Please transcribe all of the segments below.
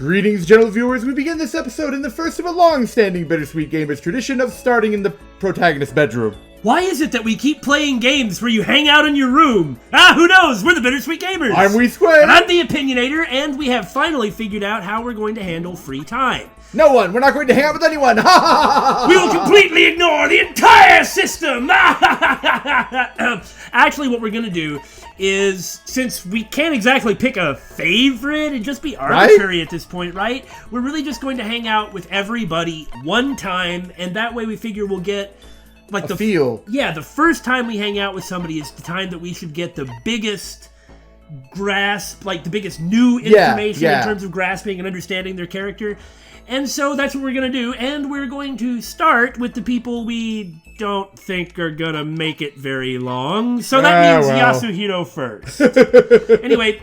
Greetings, gentle viewers. We begin this episode in the first of a long-standing Bittersweet Gamers tradition of starting in the protagonist's bedroom. Why is it that we keep playing games where you hang out in your room? Who knows? We're the Bittersweet Gamers. I'm Wee Square. And I'm the Opinionator, and we have finally figured out how we're going to handle free time. No one. We're not going to hang out with anyone. Ha ha ha! We will completely ignore the entire system. Actually, what we're going to do is, since we can't exactly pick a favorite and just be arbitrary at this point, right? We're really just going to hang out with everybody one time, and that way we figure we'll get like the feel. Yeah, the first time we hang out with somebody is the time that we should get the biggest grasp, like the biggest new information in terms of grasping and understanding their character. And so that's what we're going to do, and we're going to start with the people we don't think are going to make it very long. So that means Yasuhiro first. Anyway,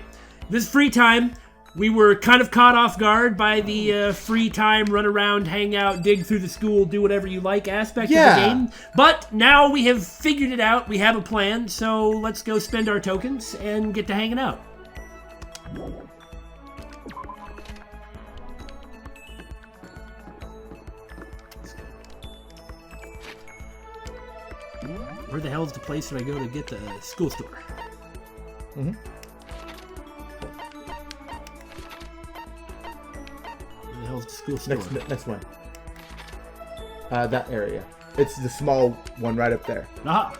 this free time, we were kind of caught off guard by the free time, run around, hang out, dig through the school, do whatever you like aspect of the game. But now we have figured it out, we have a plan, so let's go spend our tokens and get to hanging out. Where the hell is the place that I go to get the school store? Mm-hmm. Where the hell is the school store? Next one. That area. It's the small one right up there. Aha!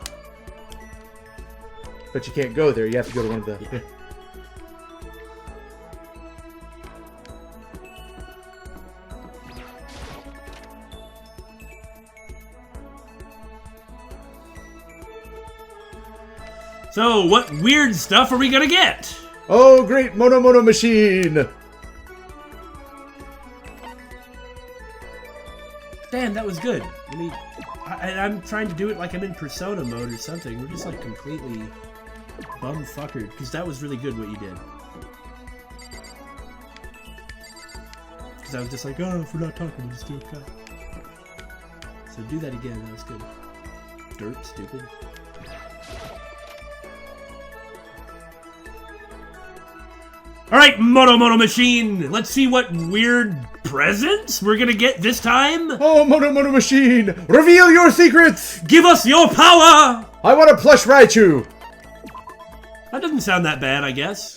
But you can't go there. You have to go to one of the... Yeah. So, what weird stuff are we gonna get? Oh, great Mono machine! Damn, that was good. I mean, I'm trying to do it like I'm in Persona mode or something. We're just like completely bumfuckered, because that was really good what you did. Because I was just like, oh, if we're not talking, we'll just do a cut. So do that again, that was good. Dirt, stupid. Alright, Mono Machine, let's see what weird presents we're gonna get this time. Oh, Mono Machine, reveal your secrets! Give us your power! I want a plush Raichu! That doesn't sound that bad, I guess.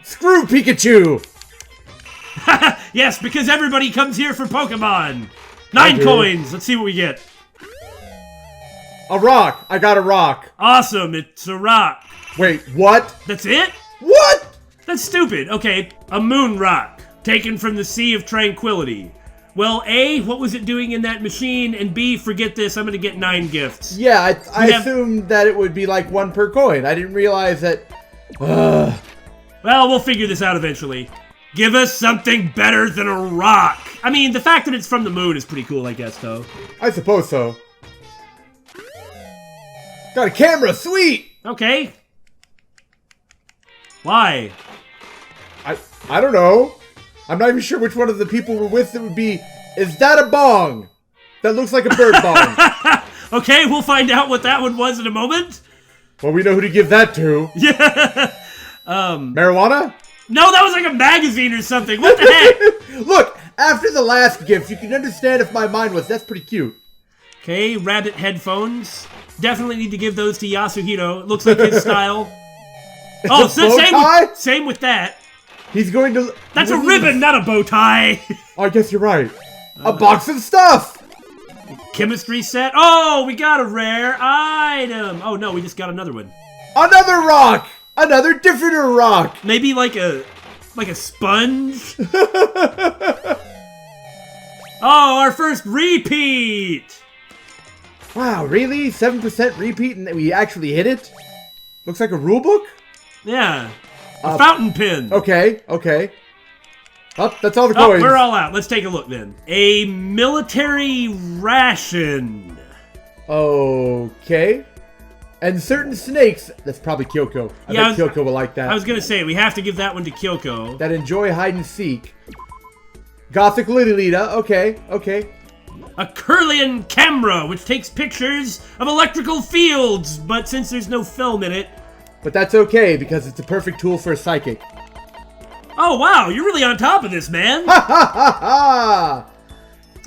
Screw Pikachu! Yes, because everybody comes here for Pokemon. 9 coins, let's see what we get. A rock, I got a rock. Awesome, it's a rock. Wait, what? That's it? What? That's stupid. Okay, a moon rock, taken from the Sea of Tranquility. Well, A, what was it doing in that machine? And B, forget this, I'm gonna get 9 gifts. Yeah, I assumed that it would be like 1 per coin. I didn't realize that... Well, we'll figure this out eventually. Give us something better than a rock. I mean, the fact that it's from the moon is pretty cool, I guess, though. I suppose so. Got a camera, sweet! Okay. Why? I don't know. I'm not even sure which one of the people we're with it would be. Is that a bong? That looks like a bird bong. Okay, we'll find out what that one was in a moment. Well, we know who to give that to. Yeah. Marijuana? No, that was like a magazine or something. What the heck? Look, after the last gift, you can understand if my mind was. That's pretty cute. Okay, rabbit headphones. Definitely need to give those to Yasuhiro. It looks like his style. Oh, so same with that. He's going to... That's a ribbon, not a bow tie. Oh, I guess you're right. A box of stuff. Chemistry set. Oh, we got a rare item. Oh, no, we just got another one. Another rock. Another different rock. Maybe like a sponge. Oh, our first repeat. Wow, really? 7% repeat and we actually hit it? Looks like a rule book? Yeah. A fountain pen. Okay. Oh, that's all the coins. We're all out. Let's take a look then. A military ration. Okay. And certain snakes. That's probably Kyoko. I bet Kyoko will like that. I was going to say, we have to give that one to Kyoko. That enjoy hide and seek. Gothic Lilita. Okay. A Kirlian camera, which takes pictures of electrical fields, but since there's no film in it... But that's okay, because it's a perfect tool for a psychic. Oh, wow, you're really on top of this, man. Ha ha ha ha!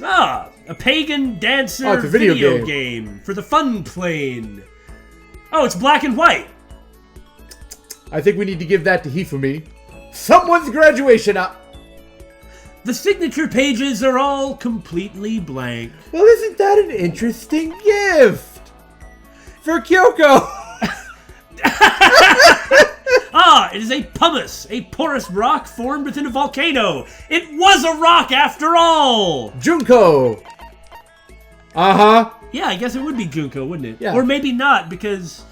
Ah, a pagan dancer Oh, it's a video game for the fun plane. Oh, it's black and white. I think we need to give that to Hifumi. Someone's graduation up. The signature pages are all completely blank. Well, isn't that an interesting gift? For Kyoko! Ah, it is a pumice, a porous rock formed within a volcano. It was a rock after all! Junko! Uh-huh. Yeah, I guess it would be Junko, wouldn't it? Yeah. Or maybe not, because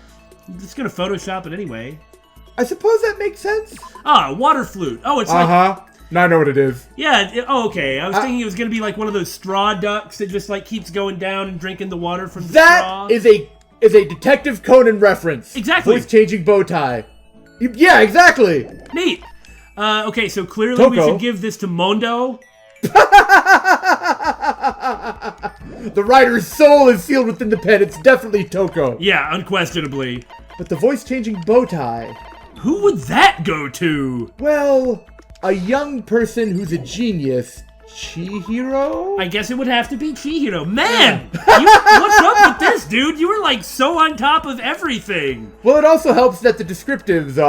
it's gonna Photoshop it anyway. I suppose that makes sense. Ah, water flute. Oh, it's like... Uh-huh. Now I know what it is. Yeah, oh, okay. I was thinking it was gonna be like one of those straw ducks that just like keeps going down and drinking the water from the straw. That is a Detective Conan reference. Exactly. Voice-changing bow tie. Yeah, exactly. Neat. Okay, so clearly Toko. we should give this to Mondo. The writer's soul is sealed within the pen. It's definitely Toko. Yeah, unquestionably. But the voice-changing bow tie... Who would that go to? Well, a young person who's a genius. Chihiro? I guess it would have to be Chihiro. Man! What's up with this, dude? You were like so on top of everything. Well, it also helps that the descriptions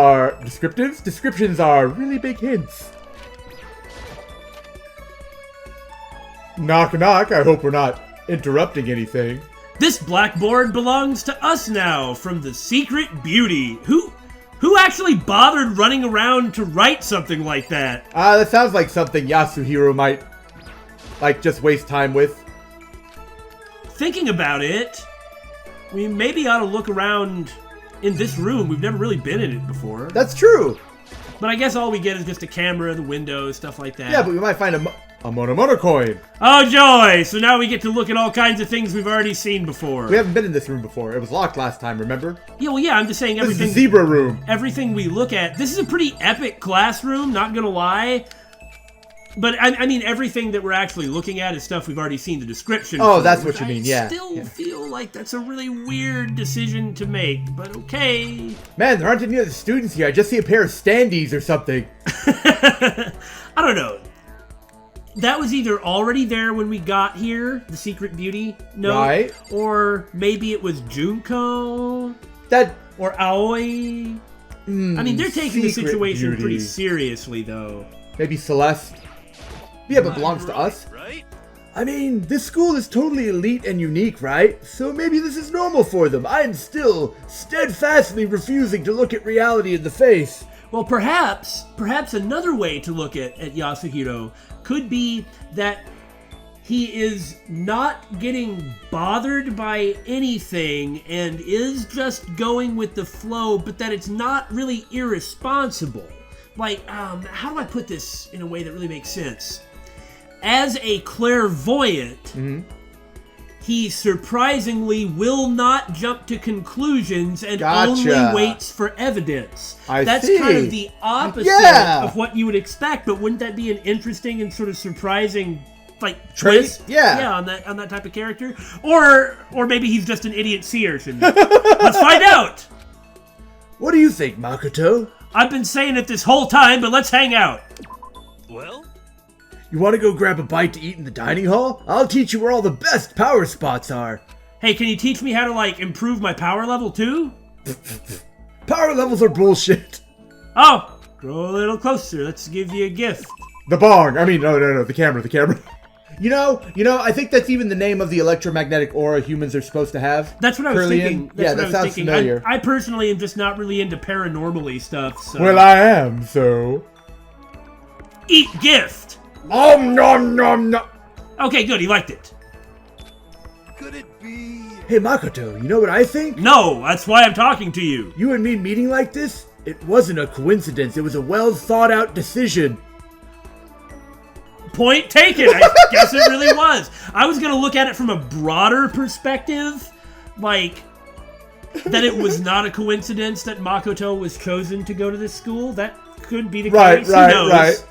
are really big hints. Knock knock, I hope we're not interrupting anything. This blackboard belongs to us now, from the Secret Beauty. Who actually bothered running around to write something like that? That sounds like something Yasuhiro might, just waste time with. Thinking about it, we maybe ought to look around in this room. We've never really been in it before. That's true. But I guess all we get is just a camera, the windows, stuff like that. Yeah, but we might find a Mono coin. Oh, joy! So now we get to look at all kinds of things we've already seen before. We haven't been in this room before. It was locked last time, remember? Yeah, well, yeah, I'm just saying everything... This is the zebra room. Everything we look at... This is a pretty epic classroom, not gonna lie. But, I mean, everything that we're actually looking at is stuff we've already seen the description Oh, for, that's what you mean, yeah. I still feel like that's a really weird decision to make, but okay. Man, there aren't any other students here. I just see a pair of standees or something. I don't know. That was either already there when we got here, the Secret Beauty note, right? Or maybe it was Junko, or Aoi. I mean, they're taking the situation Beauty. pretty seriously, though. Maybe Celeste. Yeah, but belongs to us. Right? I mean, this school is totally elite and unique, right? So maybe this is normal for them. I am still steadfastly refusing to look at reality in the face. Well, perhaps another way to look at Yasuhiro could be that he is not getting bothered by anything and is just going with the flow, but that it's not really irresponsible. Like, how do I put this in a way that really makes sense? As a clairvoyant, he surprisingly will not jump to conclusions and only waits for evidence. That's kind of the opposite of what you would expect, but wouldn't that be an interesting and sort of surprising twist? Yeah, on that type of character? Or maybe he's just an idiot seer. Let's find out! What do you think, Makoto? I've been saying it this whole time, but let's hang out. Well? You want to go grab a bite to eat in the dining hall? I'll teach you where all the best power spots are. Hey, can you teach me how to, improve my power level, too? Power levels are bullshit. Oh, grow a little closer. Let's give you a gift. The bong. I mean, no, the camera. You know, I think that's even the name of the electromagnetic aura humans are supposed to have. That's what I was thinking. That sounds familiar. I personally am just not really into paranormal-y stuff, so... Well, I am, so... Eat gift! Nom nom nom nom! Okay, good, he liked it. Could it be... Hey, Makoto, you know what I think? No, that's why I'm talking to you. You and me meeting like this? It wasn't a coincidence, it was a well-thought-out decision. Point taken. I guess it really was. I was going to look at it from a broader perspective, that it was not a coincidence that Makoto was chosen to go to this school. That could be the case. Who knows? Right.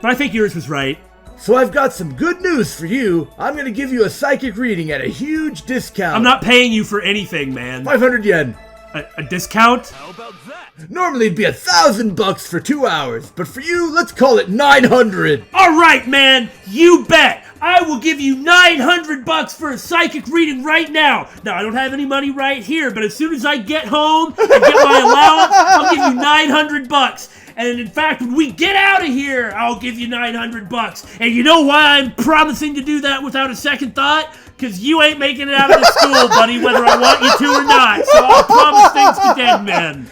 But I think yours was right. So I've got some good news for you. I'm going to give you a psychic reading at a huge discount. I'm not paying you for anything, man. 500 yen. A discount? How about that? Normally it'd be $1,000 for 2 hours, but for you, let's call it 900. All right, man, you bet. I will give you $900 for a psychic reading right now. Now, I don't have any money right here, but as soon as I get home and get my allowance, I'll give you $900. And in fact, when we get out of here, I'll give you $900. And you know why I'm promising to do that without a second thought? Because you ain't making it out of the school, buddy, whether I want you to or not. So I'll promise things to dead men.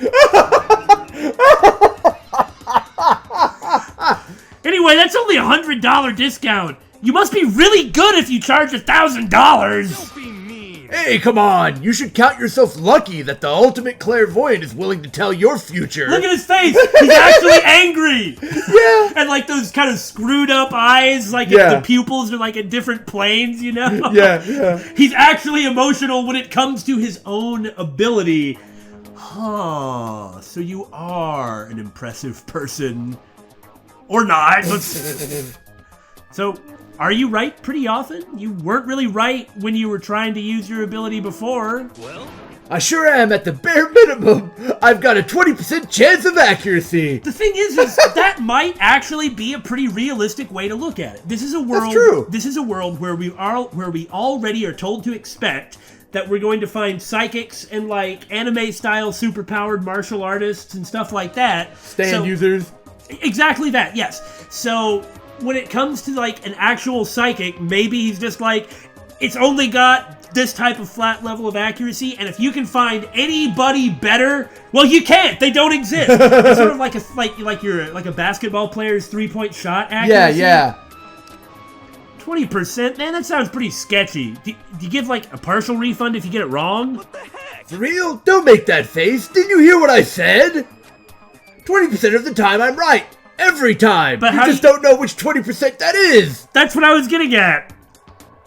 Anyway, that's only a $100 discount. You must be really good if you charge $1,000. Don't be mean. Hey, come on. You should count yourself lucky that the ultimate clairvoyant is willing to tell your future. Look at his face. He's actually angry. Yeah. And like those kind of screwed up eyes, like Yeah. the pupils are like at different planes, you know? Yeah. He's actually emotional when it comes to his own ability. Huh. So you are an impressive person. Or not. So, are you right pretty often? You weren't really right when you were trying to use your ability before. Well, I sure am. At the bare minimum, I've got a 20% chance of accuracy. The thing is that might actually be a pretty realistic way to look at it. This is a world. That's true. This is a world where we already are told to expect that we're going to find psychics and like anime-style superpowered martial artists and stuff like that. Stand users. Exactly that. Yes. So when it comes to like an actual psychic, maybe he's just like, it's only got this type of flat level of accuracy, and if you can find anybody better, well, you can't. They don't exist. It's sort of like a basketball player's 3-point shot accuracy. Yeah. 20%, man, that sounds pretty sketchy. Do you give like a partial refund if you get it wrong? what the heck? For real? Don't make that face. Didn't you hear what I said? 20% of the time I'm right. Every time. But you how just do you- don't know which 20% that is. That's what I was getting at.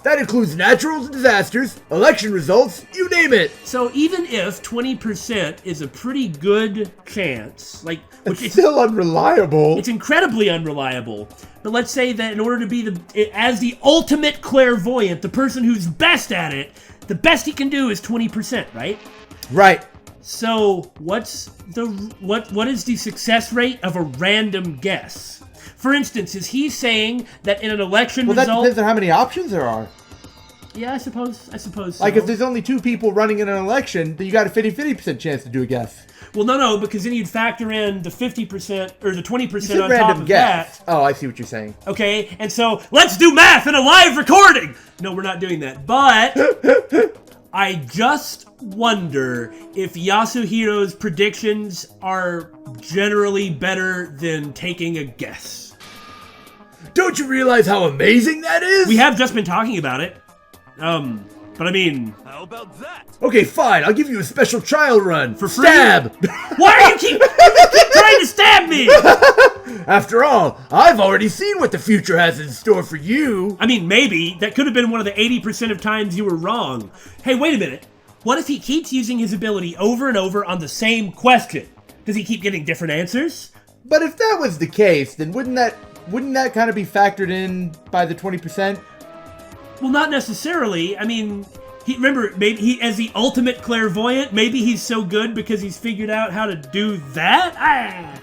That includes natural disasters, election results, you name it. So even if 20% is a pretty good chance, like which It's still unreliable. it's incredibly unreliable. But let's say that in order to be as the ultimate clairvoyant, the person who's best at it, the best he can do is 20%, right? Right. So what is the success rate of a random guess? For instance, is he saying that in an election Well, that result? depends on how many options there are. Yeah, I suppose. So. Like, if there's only 2 people running in an election, then you got a 50% chance to do a guess. Well, no, because then you'd factor in the 50% or the 20% You said on top random of guess. that. Oh, I see what you're saying. Okay, and so let's do math in a live recording. No, we're not doing that. But I just wonder if Yasuhiro's predictions are generally better than taking a guess. Don't you realize how amazing that is? We have just been talking about it. But I mean, How about that? Okay, fine. I'll give you a special trial run. For free? Stab! why are you keep trying to stab me? After all, I've already seen what the future has in store for you. I mean, maybe. That could have been one of the 80% of times you were wrong. Hey, wait a minute. What if he keeps using his ability over and over on the same question? Does he keep getting different answers? But if that was the case, then wouldn't that kind of be factored in by the 20%? Well, not necessarily. I mean, maybe he, as the ultimate clairvoyant, maybe he's so good because he's figured out how to do that?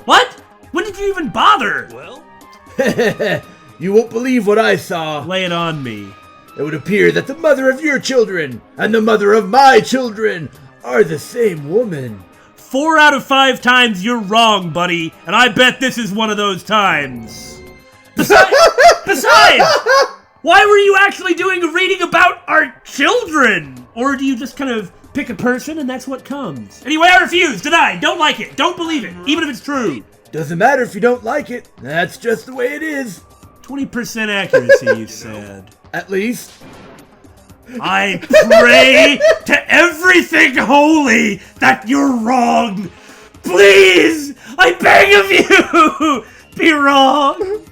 What? When did you even bother? Well, You won't believe what I saw. Lay it on me. It would appear that the mother of your children and the mother of my children are the same woman. 4 out of 5 times you're wrong, buddy, and I bet this is one of those times. Besides, why were you actually doing a reading about our children? Or do you just kind of pick a person and that's what comes? Anyway, I refuse, deny, don't like it, don't believe it, even if it's true. Doesn't matter if you don't like it. That's just the way it is. 20% accuracy, you said. At least. I pray to everything holy that you're wrong. Please, I beg of you, be wrong.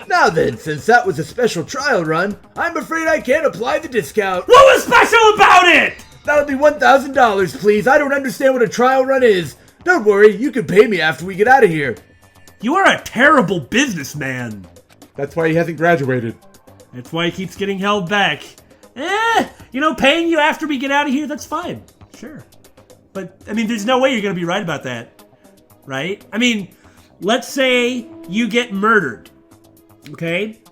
Now then, since that was a special trial run, I'm afraid I can't apply the discount. What was special about it? That'll be $1,000, please. I don't understand what a trial run is. Don't worry, you can pay me after we get out of here. You are a terrible businessman. That's why he hasn't graduated. That's why he keeps getting held back. Paying you after we get out of here, that's fine. Sure. But, I mean, there's no way you're going to be right about that. Right? I mean, let's say you get murdered. Okay?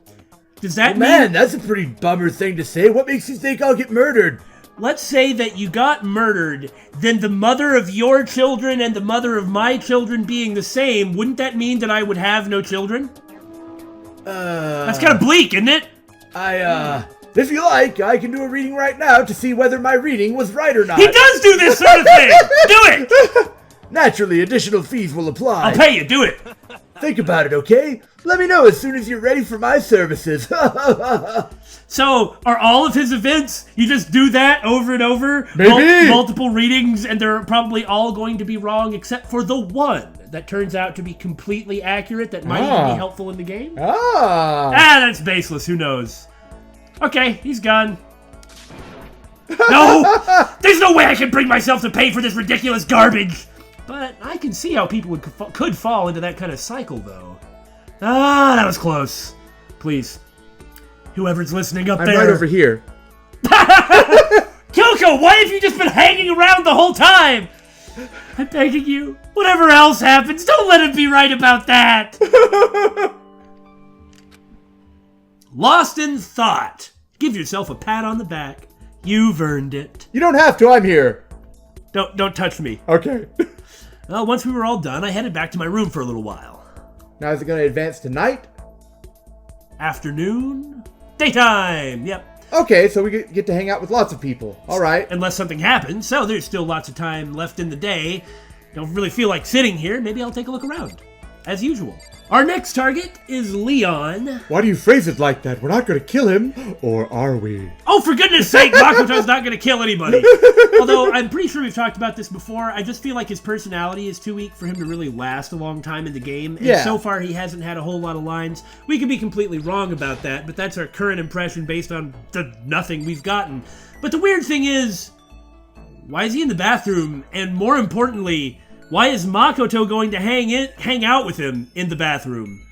Does that mean... Man, that's a pretty bummer thing to say. What makes you think I'll get murdered? Let's say that you got murdered, then the mother of your children and the mother of my children being the same, wouldn't that mean that I would have no children? That's kind of bleak, isn't it? If you like, I can do a reading right now to see whether my reading was right or not. He does do this sort of thing! Do it! Naturally, additional fees will apply. I'll pay you, do it! Think about it, okay? Let me know as soon as you're ready for my services. So, are all of his events, you just do that over and over? Maybe. Multiple readings, and they're probably all going to be wrong, except for the one that turns out to be completely accurate that might even be helpful in the game? That's baseless, who knows? Okay, he's gone. No! There's no way I can bring myself to pay for this ridiculous garbage! But I can see how people could fall into that kind of cycle, though. That was close. Please. Whoever's listening up there. I'm right over here. Kyoko, why have you just been hanging around the whole time? I'm begging you. Whatever else happens, don't let him be right about that. Lost in thought. Give yourself a pat on the back. You've earned it. You don't have to, I'm here. Don't touch me. Okay. Well, once we were all done, I headed back to my room for a little while. Now is it going to advance to night? Afternoon? Daytime! Yep. Okay, so we get to hang out with lots of people. All right. Unless something happens, so there's still lots of time left in the day. Don't really feel like sitting here. Maybe I'll take a look around. As usual. Our next target is Leon. Why do you phrase it like that? We're not going to kill him, or are we? Oh, for goodness sake, Makoto's not going to kill anybody. Although, I'm pretty sure we've talked about this before. I just feel like his personality is too weak for him to really last a long time in the game. And so far, he hasn't had a whole lot of lines. We could be completely wrong about that, but that's our current impression based on the nothing we've gotten. But the weird thing is, why is he in the bathroom? And more importantly, why is Makoto going to hang out with him in the bathroom?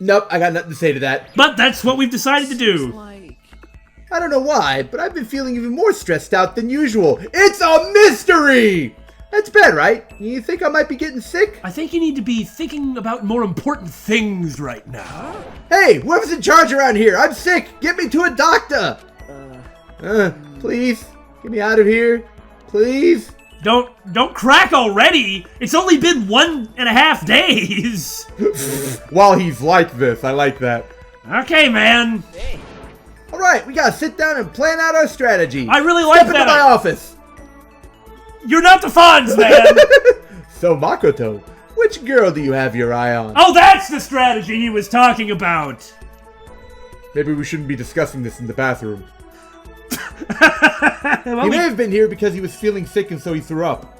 Nope, I got nothing to say to that. But that's what we've decided to do. I don't know why, but I've been feeling even more stressed out than usual. It's a mystery! That's bad, right? You think I might be getting sick? I think you need to be thinking about more important things right now. Hey, whoever's in charge around here, I'm sick! Get me to a doctor! Please, get me out of here. Please? Don't crack already! It's only been 1.5 days! While he's like this, I like that. Okay, man. Alright, we gotta sit down and plan out our strategy. I really like Step into my office. You're not the Fonz, man! So, Makoto, which girl do you have your eye on? Oh, that's the strategy he was talking about! Maybe we shouldn't be discussing this in the bathroom. Well, He may have been here because he was feeling sick and so he threw up.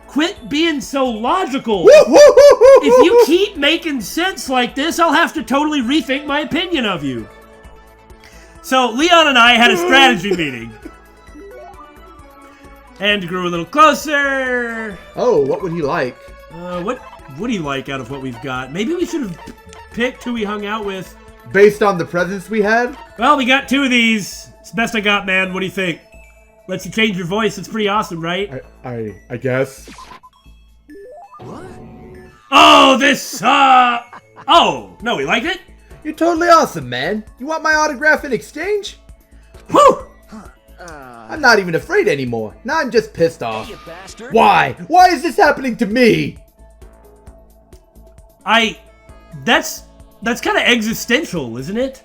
Quit being so logical! If you keep making sense like this, I'll have to totally rethink my opinion of you. So, Leon and I had a strategy meeting. And grew a little closer. Oh, what would he like? What would he like out of what we've got? Maybe we should have picked who we hung out with. Based on the presents we had? Well, we got 2 of these. It's the best I got, man. What do you think? Lets you change your voice. It's pretty awesome, right? I guess. What? Oh, this, Oh, no, we like it? You're totally awesome, man. You want my autograph in exchange? Whew! I'm not even afraid anymore. Now I'm just pissed off. You bastard. Why? Why is this happening to me? That's kind of existential, isn't it?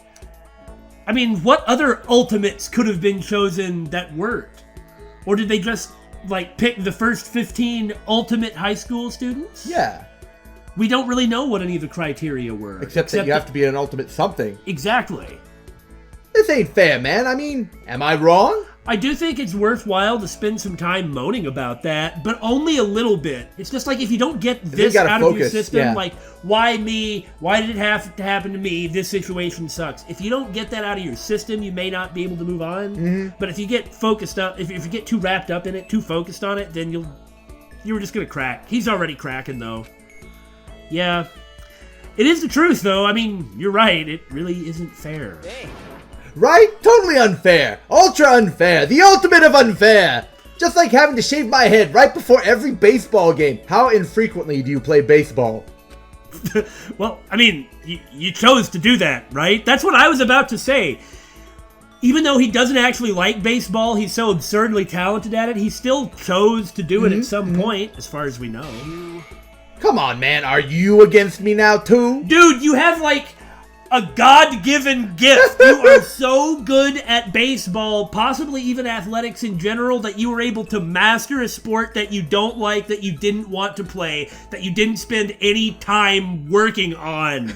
I mean, what other ultimates could have been chosen that weren't? Or did they just, like, pick the first 15 ultimate high school students? Yeah. We don't really know what any of the criteria were. Except that you have to be an ultimate something. Exactly. This ain't fair, man. I mean, am I wrong? I do think it's worthwhile to spend some time moaning about that, but only a little bit. It's just like if you don't get this out of your system, like, why me? Why did it have to happen to me? This situation sucks. If you don't get that out of your system, you may not be able to move on. But if you get focused up, if you get too wrapped up in it, too focused on it, then you're just gonna crack. He's already cracking, though. Yeah. It is the truth, though. I mean, you're right. It really isn't fair. Right? Totally unfair. Ultra unfair. The ultimate of unfair. Just like having to shave my head right before every baseball game. How infrequently do you play baseball? Well, I mean, you chose to do that, right? That's what I was about to say. Even though he doesn't actually like baseball, he's so absurdly talented at it, he still chose to do it at some point, as far as we know. Come on, man. Are you against me now, too? Dude, you have, like, a God-given gift. You are so good at baseball, possibly even athletics in general, that you were able to master a sport that you don't like, that you didn't want to play, that you didn't spend any time working on.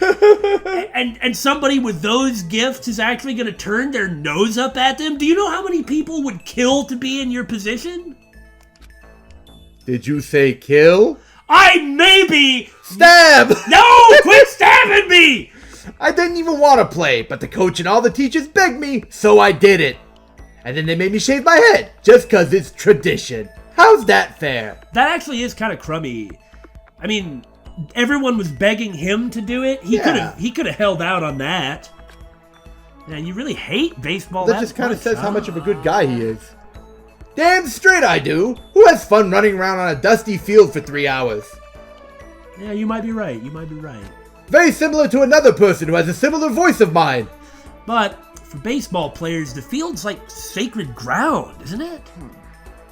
and somebody with those gifts is actually going to turn their nose up at them? Do you know how many people would kill to be in your position? Did you say kill? I maybe... Stab! No! Quit stabbing me! I didn't even want to play, but the coach and all the teachers begged me, so I did it. And then they made me shave my head, just cause it's tradition. How's that fair? That actually is kind of crummy. I mean, everyone was begging him to do it. He could have held out on that. Man, you really hate baseball. That just kind of says how much of a good guy he is. Damn straight I do. Who has fun running around on a dusty field for 3 hours? Yeah, you might be right. You might be right. Very similar to another person who has a similar voice of mine. But for baseball players, the field's like sacred ground, isn't it?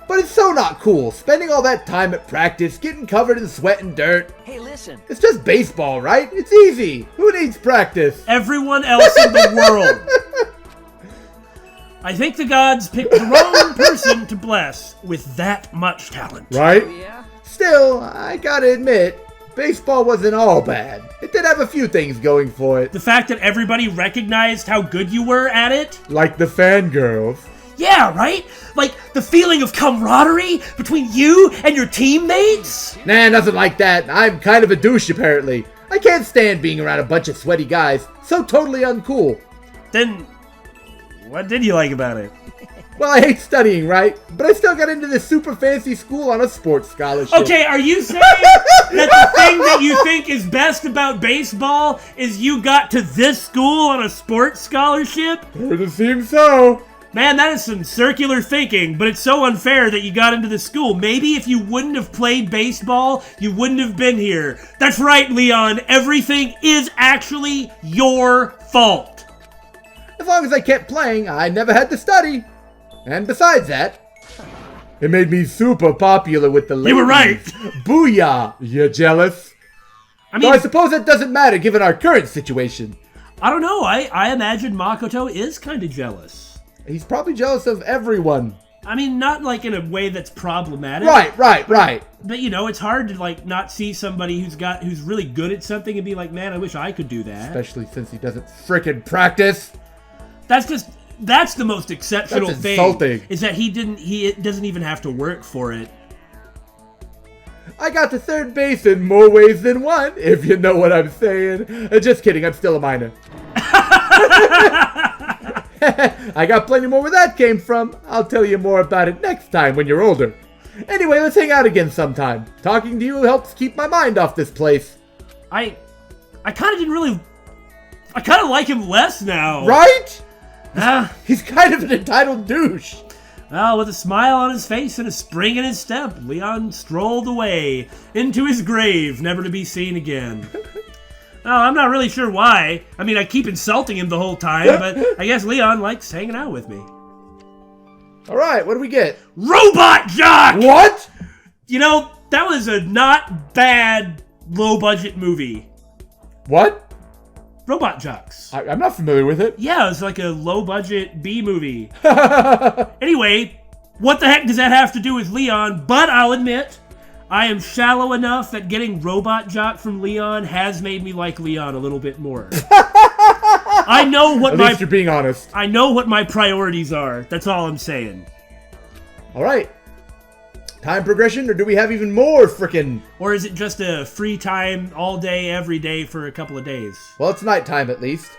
But it's so not cool, spending all that time at practice, getting covered in sweat and dirt. Hey, listen. It's just baseball, right? It's easy. Who needs practice? Everyone else in the world. I think the gods picked the wrong person to bless with that much talent. Right? Oh, yeah? Still, I gotta admit, baseball wasn't all bad. It did have a few things going for it. The fact that everybody recognized how good you were at it? Like the fangirls. Yeah, right? Like the feeling of camaraderie between you and your teammates? Nah, nothing like that. I'm kind of a douche, apparently. I can't stand being around a bunch of sweaty guys. So totally uncool. Then, what did you like about it? Well, I hate studying, right? But I still got into this super fancy school on a sports scholarship. Okay, are you saying that the thing that you think is best about baseball is you got to this school on a sports scholarship? It seems so. Man, that is some circular thinking, but it's so unfair that you got into the school. Maybe if you wouldn't have played baseball, you wouldn't have been here. That's right, Leon. Everything is actually your fault. As long as I kept playing, I never had to study. And besides that, it made me super popular with the ladies. You were right. Booyah! You jealous? I mean, Though I suppose that doesn't matter given our current situation. I don't know. I imagine Makoto is kind of jealous. He's probably jealous of everyone. I mean, not like in a way that's problematic. Right. But you know, it's hard to like not see somebody who's really good at something and be like, man, I wish I could do that. Especially since he doesn't frickin' practice. That's the most exceptional That's thing. insulting. Is that he doesn't even have to work for it. I got to third base in more ways than one, if you know what I'm saying. Just kidding, I'm still a minor. I got plenty more where that came from. I'll tell you more about it next time when you're older. Anyway, let's hang out again sometime. Talking to you helps keep my mind off this place. I kind of like him less now. Right? He's kind of an entitled douche. Well, with a smile on his face and a spring in his step, Leon strolled away into his grave, never to be seen again. Oh, I'm not really sure why. I mean, I keep insulting him the whole time, but I guess Leon likes hanging out with me. All right, what do we get? Robot Jock! What? You know, that was a not bad low-budget movie. What? Robot Jocks. I'm not familiar with it. Yeah, it's like a low-budget B movie. Anyway, what the heck does that have to do with Leon? But I'll admit, I am shallow enough that getting Robot Jock from Leon has made me like Leon a little bit more. I know what At least you're being honest. I know what my priorities are. That's all I'm saying. All right. Time progression, or do we have even more frickin'... Or is it just a free time all day, every day for a couple of days? Well, it's nighttime at least.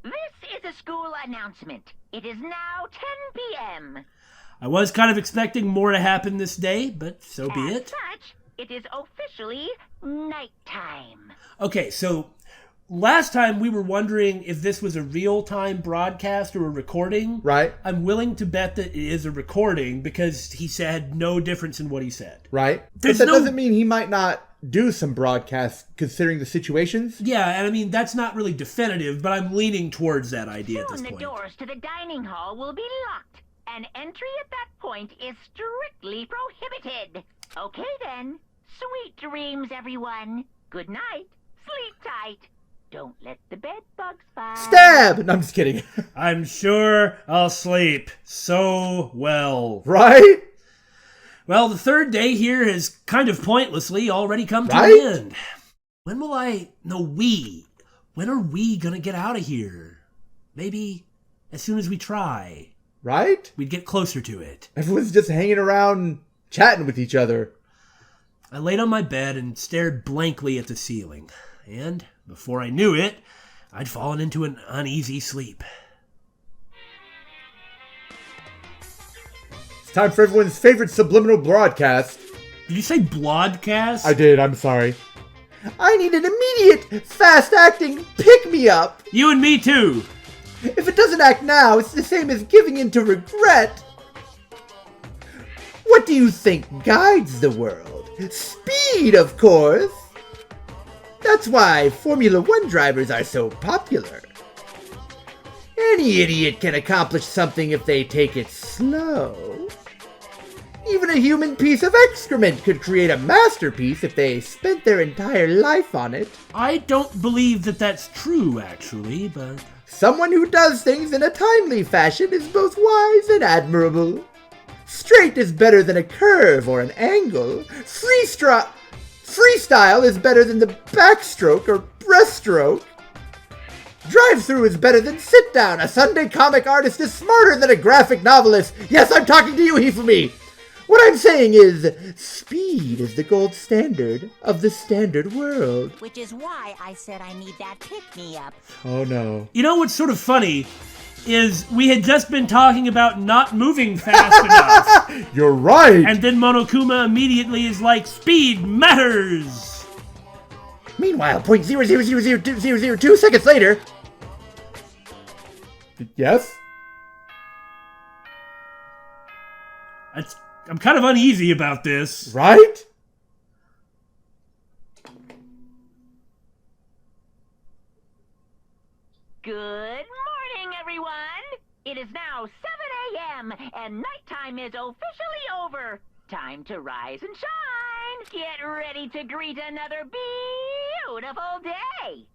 This is a school announcement. It is now 10 p.m. I was kind of expecting more to happen this day, but so be it. As such, it is officially nighttime. Okay, so last time we were wondering if this was a real-time broadcast or a recording. Right. I'm willing to bet that it is a recording because he said no difference in what he said. Right. There's but that doesn't mean he might not do some broadcasts considering the situations. Yeah, and I mean, that's not really definitive, but I'm leaning towards that idea at this Soon point. the doors to the dining hall will be locked, and entry at that point is strictly prohibited. Okay then. Sweet dreams, everyone. Good night. Sleep tight. Don't let the bed bugs bite. Stab! No, I'm just kidding. I'm sure I'll sleep so well. Right? Well, the third day here has kind of pointlessly already come to Right? an end. When will I... No, when are we gonna get out of here? Maybe as soon as we try. Right? We'd get closer to it. Everyone's just hanging around, chatting with each other. I laid on my bed and stared blankly at the ceiling. And, before I knew it, I'd fallen into an uneasy sleep. It's time for everyone's favorite subliminal broadcast. Did you say broadcast? I did, I'm sorry. I need an immediate, fast-acting pick-me-up. You and me too. If it doesn't act now, it's the same as giving in to regret. What do you think guides the world? Speed, of course. That's why Formula One drivers are so popular. Any idiot can accomplish something if they take it slow. Even a human piece of excrement could create a masterpiece if they spent their entire life on it. I don't believe that that's true, actually, but... Someone who does things in a timely fashion is both wise and admirable. Straight is better than a curve or an angle. Freestyle is better than the backstroke or breaststroke. Drive-through is better than sit-down. A Sunday comic artist is smarter than a graphic novelist. Yes, I'm talking to you, Hifumi. What I'm saying is, speed is the gold standard of the standard world. Which is why I said I need that pick-me-up. Oh no. You know what's sort of funny is we had just been talking about not moving fast enough. You're right. And then Monokuma immediately is like, speed matters. Meanwhile, 0.00002 seconds later. Yes? I'm kind of uneasy about this. Right? Good morning, everyone. It is now 7 a.m. and nighttime is officially over. Time to rise and shine. Get ready to greet another beautiful day.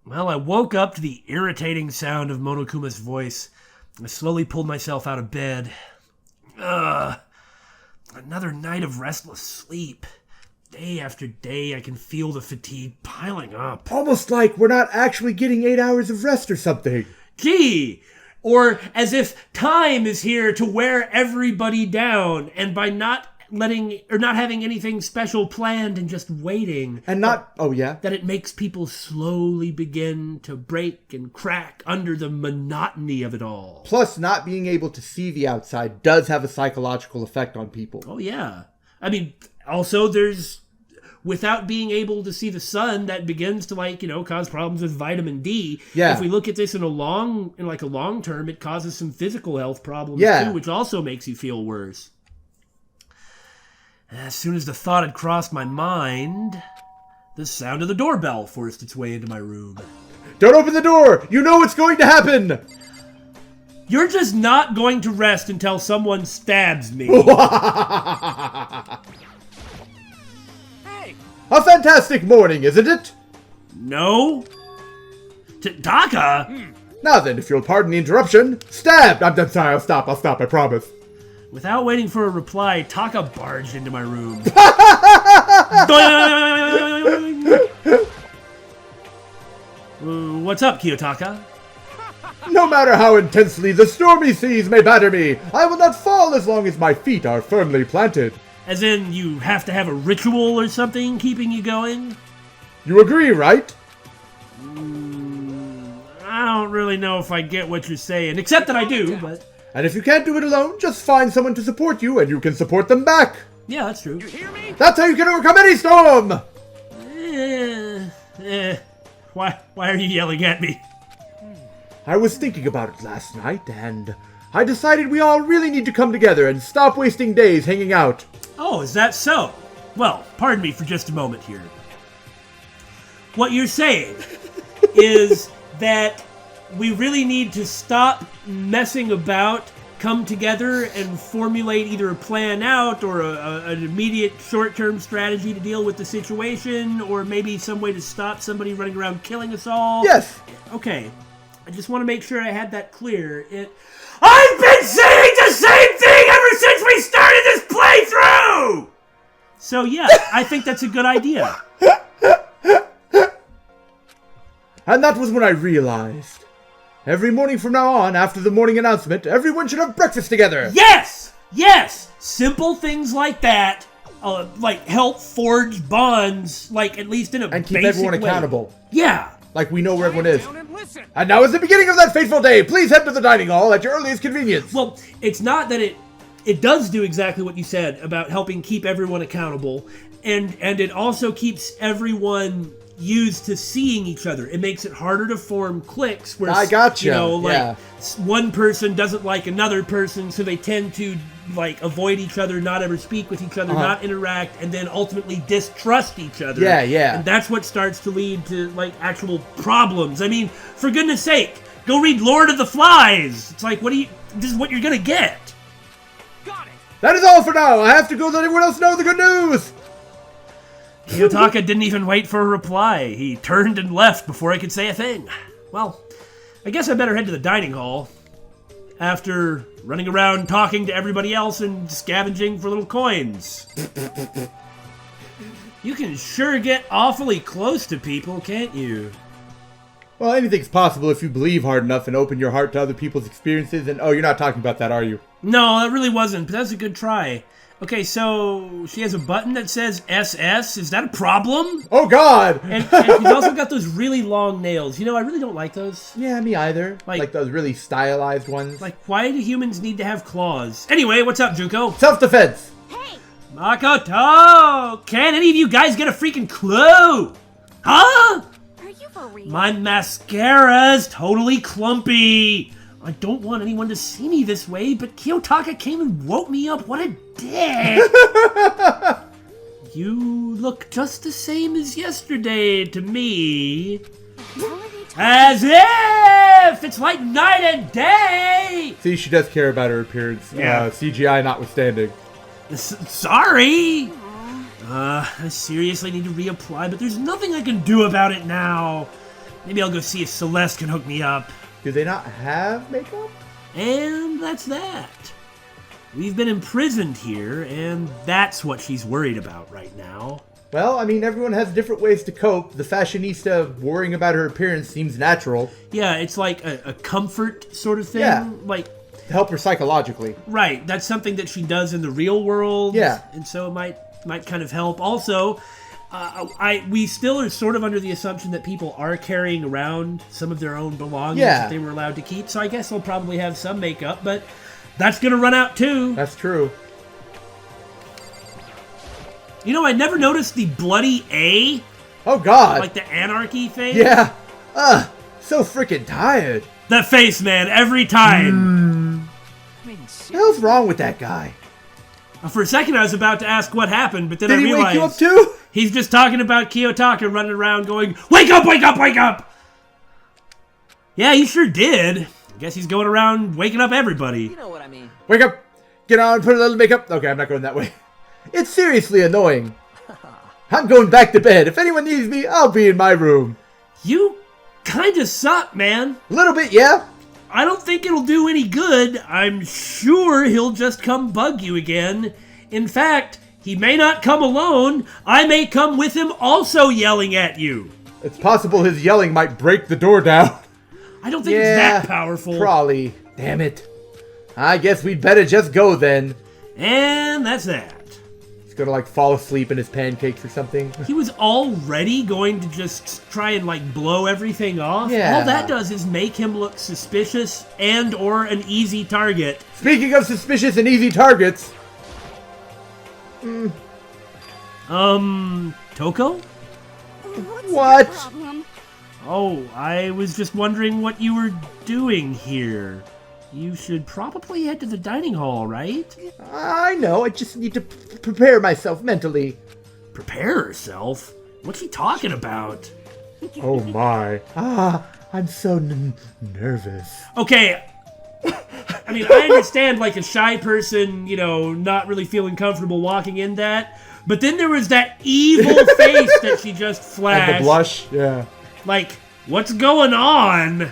Well, I woke up to the irritating sound of Monokuma's voice. I slowly pulled myself out of bed. Another night of restless sleep. Day after day, I can feel the fatigue piling up. Almost like we're not actually getting 8 hours of rest or something. Gee! Or as if time is here to wear everybody down, and by not having anything special planned and just waiting. And not, oh yeah? That it makes people slowly begin to break and crack under the monotony of it all. Plus, not being able to see the outside does have a psychological effect on people. Oh yeah. I mean, also there's, without being able to see the sun, that begins to cause problems with vitamin D. Yeah. If we look at this in a long term, it causes some physical health problems too, which also makes you feel worse. As soon as the thought had crossed my mind, the sound of the doorbell forced its way into my room. Don't open the door! You know what's going to happen! You're just not going to rest until someone stabs me. Hey! A fantastic morning, isn't it? No? Taka? Now then, if you'll pardon the interruption, stabbed! I'm sorry, I'll stop, I promise. Without waiting for a reply, Taka barged into my room. What's up, Kiyotaka? No matter how intensely the stormy seas may batter me, I will not fall as long as my feet are firmly planted. As in, you have to have a ritual or something keeping you going? You agree, right? I don't really know if I get what you're saying, except that I do, but... And if you can't do it alone, just find someone to support you and you can support them back. Yeah, that's true. You hear me? That's how you can overcome any storm! Why are you yelling at me? I was thinking about it last night, and I decided we all really need to come together and stop wasting days hanging out. Oh, is that so? Well, pardon me for just a moment here. What you're saying is that we really need to stop messing about, come together and formulate either a plan out or an immediate short-term strategy to deal with the situation, or maybe some way to stop somebody running around killing us all. Yes! Okay. I just want to make sure I had that clear. I've been saying the same thing ever since we started this playthrough! So yeah, I think that's a good idea. And that was when I realized. Every morning from now on, after the morning announcement, everyone should have breakfast together! Yes! Yes! Simple things like that, like help forge bonds, like at least in a And keep basic everyone way. accountable. Yeah! Like we know where everyone is. And now is the beginning of that fateful day. Please head to the dining hall at your earliest convenience. Well, it's not that it does do exactly what you said about helping keep everyone accountable, and it also keeps everyone used to seeing each other. It makes it harder to form cliques where, I gotcha. you know, like Yeah. one person doesn't like another person, so they tend to like avoid each other, not ever speak with each other, not interact, and then ultimately distrust each other. Yeah, yeah. And that's what starts to lead to like actual problems. I mean, for goodness sake, go read Lord of the Flies. It's like, this is what you're gonna get. That is all for now. I have to go let everyone else know the good news. Kiyotaka didn't even wait for a reply. He turned and left before I could say a thing. Well, I guess I better head to the dining hall. After running around talking to everybody else and scavenging for little coins. You can sure get awfully close to people, can't you? Well, anything's possible if you believe hard enough and open your heart to other people's experiences. And oh, you're not talking about that, are you? No, that really wasn't, but that's a good try. Okay, so she has a button that says SS. Is that a problem? Oh, God! And she's also got those really long nails. You know, I really don't like those. Yeah, me either. Like those really stylized ones. Like, why do humans need to have claws? Anyway, what's up, Junko? Self-defense! Hey! Makoto! Can any of you guys get a freaking clue? Huh? Are you for real? My mascara's totally clumpy. I don't want anyone to see me this way, but Kiyotaka came and woke me up. What a dick! You look just the same as yesterday to me. As if it's like night and day! See, she does care about her appearance. Yeah. CGI notwithstanding. Sorry! I seriously need to reapply, but there's nothing I can do about it now. Maybe I'll go see if Celeste can hook me up. Do they not have makeup? And that's that. We've been imprisoned here, and that's what she's worried about right now. Well, I mean, everyone has different ways to cope. The fashionista worrying about her appearance seems natural. Yeah, it's like a comfort sort of thing. Yeah. Like, To help her psychologically. right, that's something that she does in the real world. Yeah. And so it might kind of help. Also, we still are sort of under the assumption that people are carrying around some of their own belongings that they were allowed to keep. So I guess they'll probably have some makeup, but that's going to run out too. That's true. You know, I never noticed the bloody A. Oh, God. Like the anarchy face. Yeah. So freaking tired. That face, man, every time. What the hell's wrong with that guy? For a second, I was about to ask what happened, but then Did I he realized wake you up too? he's just talking about Kiyotaka running around going, "Wake up, wake up, wake up!" Yeah, he sure did. I guess he's going around waking up everybody. You know what I mean. Wake up. Get on, put a little makeup. Okay, I'm not going that way. It's seriously annoying. I'm going back to bed. If anyone needs me, I'll be in my room. You kinda suck, man. A little bit, yeah? I don't think it'll do any good. I'm sure he'll just come bug you again. In fact, he may not come alone. I may come with him also yelling at you. It's possible his yelling might break the door down. I don't think it's that powerful. Probably. Damn it. I guess we'd better just go then. And that's that. He's gonna like fall asleep in his pancakes or something. He was already going to just try and like blow everything off. Yeah. All that does is make him look suspicious and or an easy target. Speaking of suspicious and easy targets. Toko? What? Problem? Oh, I was just wondering what you were doing here. You should probably head to the dining hall, right? I know, I just need to prepare myself mentally. Prepare herself? What's she talking about? Oh my. I'm so nervous. Okay, I mean, I understand, like, a shy person, you know, not really feeling comfortable walking in that, but then there was that evil face that she just flashed. And the blush, yeah. Like, what's going on?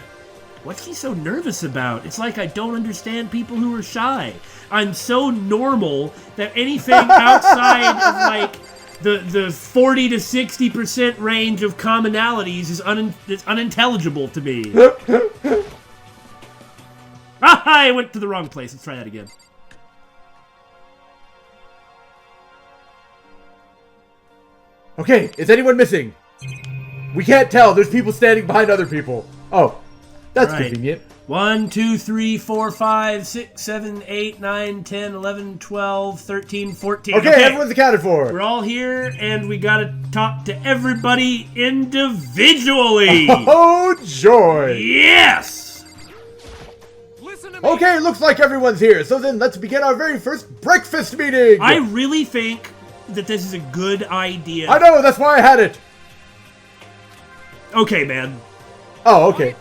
What's she so nervous about? It's like I don't understand people who are shy. I'm so normal that anything outside of, like, the 40 to 60% range of commonalities is unintelligible to me. I went to the wrong place. Let's try that again. Okay, is anyone missing? We can't tell. There's people standing behind other people. Oh, that's Right. convenient. 1, 2, 3, 4, 5, 6, 7, 8, 9, 10, 11, 12, 13, 14. Okay, everyone's accounted for. We're all here, and we gotta talk to everybody individually. Oh, joy. Yes! Okay, looks like everyone's here. So then let's begin our very first breakfast meeting. I really think that this is a good idea. I know, that's why I had it. Okay, man. Oh, okay.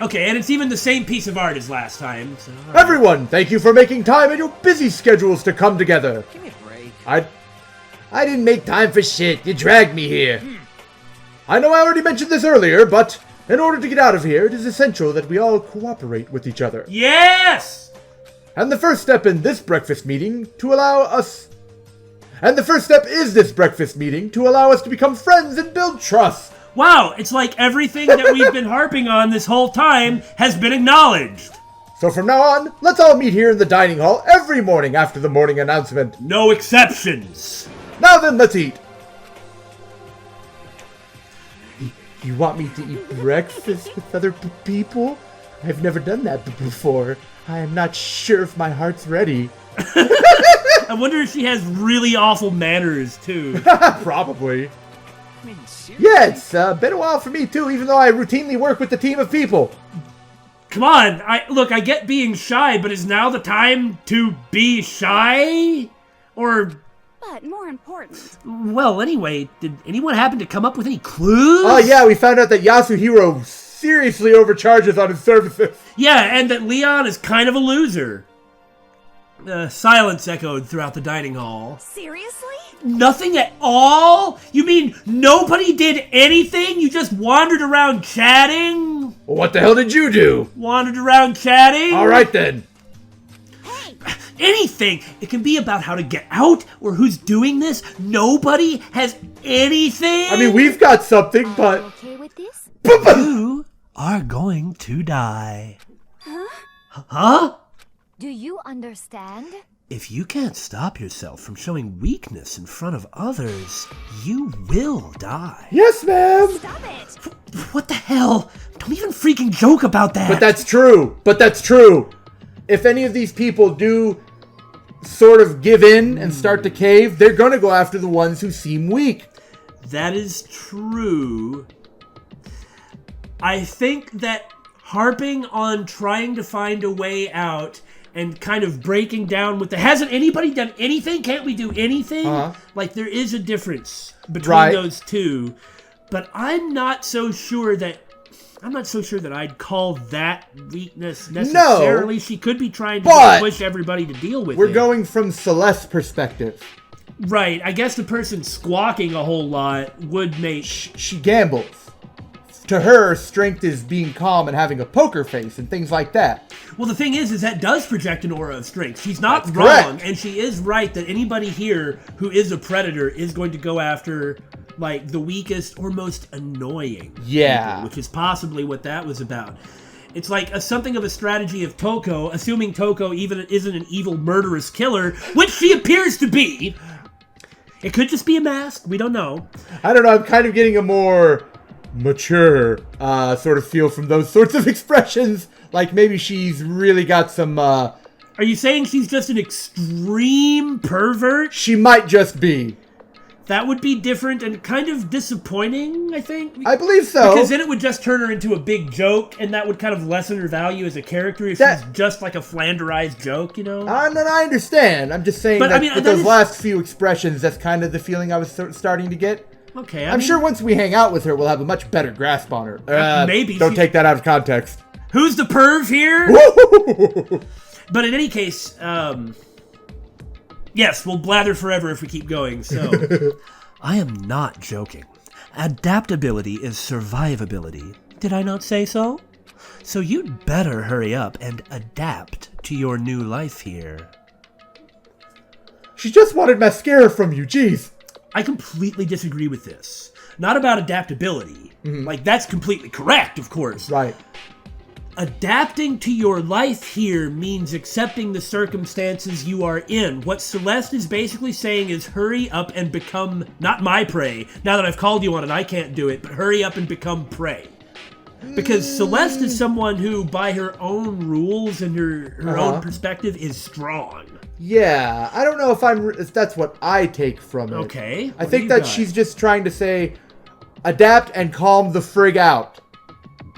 Okay, and it's even the same piece of art as last time. So, Everyone, thank you for making time in your busy schedules to come together. Give me a break. I didn't make time for shit. You dragged me here. I know I already mentioned this earlier, but in order to get out of here, it is essential that we all cooperate with each other. Yes! And the first step in this breakfast meeting to allow us... And the first step is this breakfast meeting to allow us to become friends and build trust. Wow, it's like everything that we've been harping on this whole time has been acknowledged. So from now on, let's all meet here in the dining hall every morning after the morning announcement. No exceptions. Now then, let's eat. You want me to eat breakfast with other people? I've never done that before. I am not sure if my heart's ready. I wonder if she has really awful manners, too. Probably. I mean, seriously? Yeah, it's been a while for me too, even though I routinely work with a team of people. Come on, I get being shy, but is now the time to be shy? Or, But more important, well, anyway, did anyone happen to come up with any clues? Oh yeah, we found out that Yasuhiro seriously overcharges on his services. Yeah, and that Leon is kind of a loser. Silence echoed throughout the dining hall. seriously? Nothing at all? You mean nobody did anything? You just wandered around chatting? Well, what the hell did you do? Wandered around chatting? All right then. Anything. It can be about how to get out or who's doing this. Nobody has anything. I mean, we've got something, but... Okay with this? You are going to die. Huh? Do you understand? If you can't stop yourself from showing weakness in front of others, you will die. Yes, ma'am. Stop it! What the hell? Don't even freaking joke about that. But that's true. But that's true. If any of these people do sort of give in and start to cave, they're gonna go after the ones who seem weak. That is true. I think that harping on trying to find a way out and kind of breaking down with the hasn't anybody done anything? Can't we do anything? Like, there is a difference between those two. But I'm not so sure that I'd call that weakness necessarily. No, she could be trying to push everybody to deal with it. We're going from Celeste's perspective. Right. I guess the person squawking a whole lot would make... She gambles. To her, strength is being calm and having a poker face and things like that. Well, the thing is that does project an aura of strength. She's not That's wrong, correct. and she is right that anybody here who is a predator is going to go after, like, the weakest or most annoying Yeah. people, which is possibly what that was about. It's like something of a strategy of Toko, assuming Toko even isn't an evil, murderous killer, which she appears to be. It could just be a mask. We don't know. I don't know, I'm kind of getting a more mature sort of feel from those sorts of expressions. Like maybe she's really got some... Are you saying she's just an extreme pervert? She might just be. That would be different and kind of disappointing, I think. I believe so. Because then it would just turn her into a big joke, and that would kind of lessen her value as a character if she's just like a flanderized joke, you know? No, I understand. I'm just saying that with those last few expressions, that's kind of the feeling I was starting to get. Okay, I'm sure once we hang out with her, we'll have a much better grasp on her. Maybe. Don't take that out of context. Who's the perv here? But in any case, yes, we'll blather forever if we keep going, so... I am not joking. Adaptability is survivability. Did I not say so? So you'd better hurry up and adapt to your new life here. She just wanted mascara from you, jeez. I completely disagree with this. Not about adaptability. Like, that's completely correct, of course. Right. Adapting to your life here means accepting the circumstances you are in. What Celeste is basically saying is hurry up and become, not my prey. Now that I've called you on it, I can't do it, but hurry up and become prey. Because Celeste is someone who, by her own rules and her own perspective, is strong. Yeah, I don't know if that's what I take from it. Okay. I think that she's just trying to say, adapt and calm the frig out.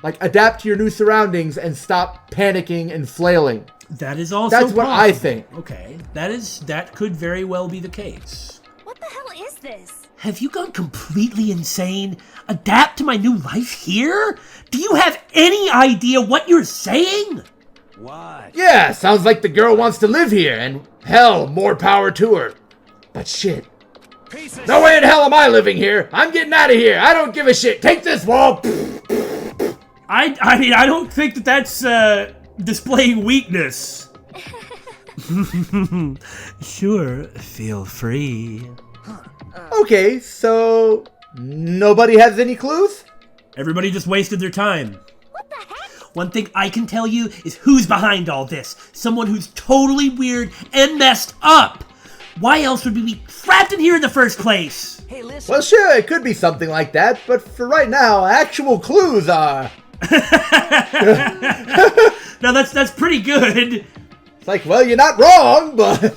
Like, adapt to your new surroundings and stop panicking and flailing. That is also That's what I think. Okay, that could very well be the case. What the hell is this? Have you gone completely insane? Adapt to my new life here? Do you have any idea what you're saying? What? Yeah, sounds like the girl wants to live here, and hell, more power to her. But shit. No way in hell am I living here. I'm getting out of here. I don't give a shit. Take this wall. I mean, I don't think that's displaying weakness. Sure, feel free. Okay, so nobody has any clues? Everybody just wasted their time. What the heck? One thing I can tell you is who's behind all this. Someone who's totally weird and messed up. Why else would we be trapped in here in the first place? Hey, listen. Well, sure, it could be something like that, but for right now, actual clues are... Now that's pretty good. It's like, well, you're not wrong, but...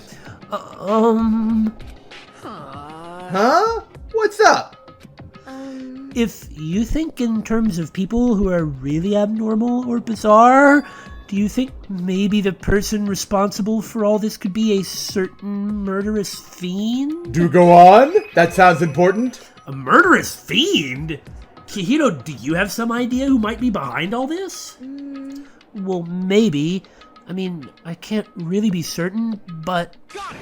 Huh? What's up? If you think in terms of people who are really abnormal or bizarre, do you think maybe the person responsible for all this could be a certain murderous fiend? Do go on. That sounds important. A murderous fiend? Chihiro, do you have some idea who might be behind all this? Well, maybe. I mean, I can't really be certain, but...